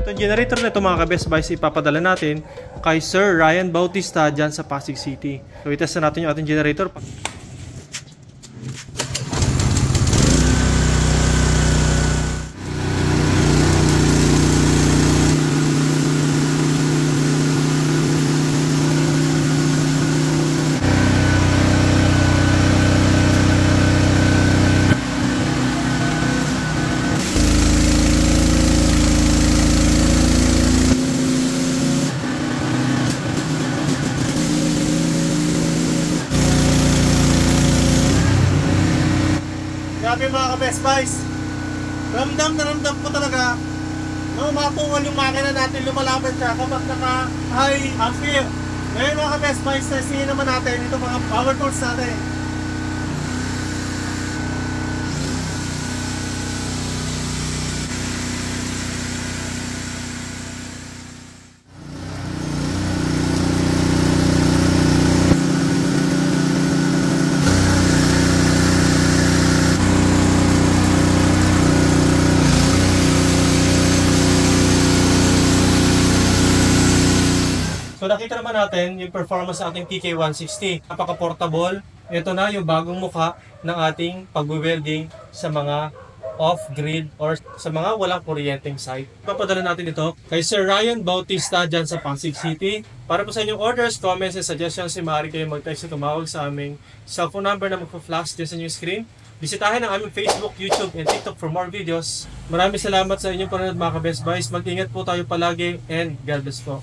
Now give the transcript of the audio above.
Itong generator na ito mga ka-Best Buys ipapadala natin kay Sir Ryan Bautista dyan sa Pasig City. So itest na natin yung ating generator. Grabe mga ka-Best Buys, ramdam na ramdam ko talaga na umapungal yung makina natin, lumalaban siya kapag naka-high ampere. Ngayon mga ka-Best Buys, testingin naman natin ito mga power tools natin. So nakita naman natin yung performance ng ating TK160. Napaka-portable. Ito na yung bagong mukha ng ating pag-welding sa mga off-grid or sa mga walang kuryenteng site. Papadala natin ito kay Sir Ryan Bautista dyan sa Pasig City. Para po sa inyong orders, comments, and suggestions, maaari kayo mag-text o tumawag sa aming cellphone number na magpa-flash dyan sa inyong screen. Bisitahin ang aming Facebook, YouTube, and TikTok for more videos. Maraming salamat sa inyong panonood mga ka-Best Buys. Mag-ingat po tayo palagi and God bless po.